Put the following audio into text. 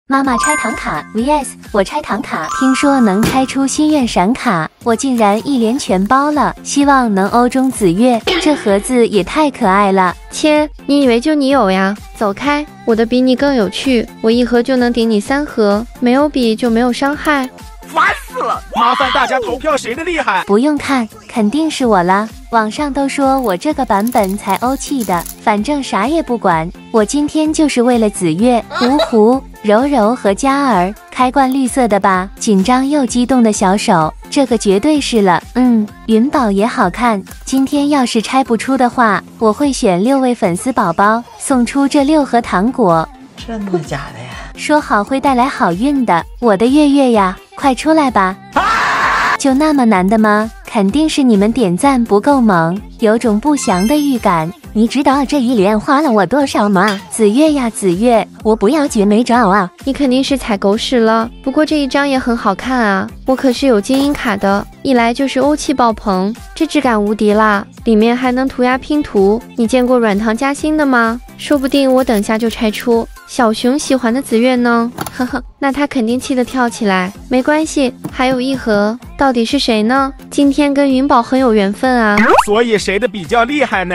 妈妈拆糖卡 vs 我拆糖卡，听说能拆出心愿闪卡，我竟然一连全包了，希望能欧中紫月。这盒子也太可爱了，切，你以为就你有呀？走开，我的比你更有趣，我一盒就能顶你3盒，没有比就没有伤害。烦死了！麻烦大家投票谁的厉害？不用看，肯定是我了。网上都说我这个版本才欧气的，反正啥也不管，我今天就是为了紫月、芜湖、柔柔和嘉儿开罐绿色的吧。紧张又激动的小手，这个绝对是了。云宝也好看，今天要是拆不出的话，我会选6位粉丝宝宝送出这6盒糖果。真的假的呀？说好会带来好运的，我的月月呀，快出来吧！就那么难的吗？肯定是你们点赞不够猛，有种不祥的预感。你知道这一连花了我多少吗？紫月呀紫月，我不要绝美照啊！你肯定是踩狗屎了，不过这一张也很好看啊，我可是有精英卡的，一来就是欧气爆棚，这质感无敌啦，里面还能涂鸦拼图，你见过软糖夹心的吗？说不定我等下就拆出。小熊喜欢的紫月呢？呵呵，那他肯定气得跳起来。没关系，还有1盒，到底是谁呢？今天跟云宝很有缘分啊。所以谁的比较厉害呢？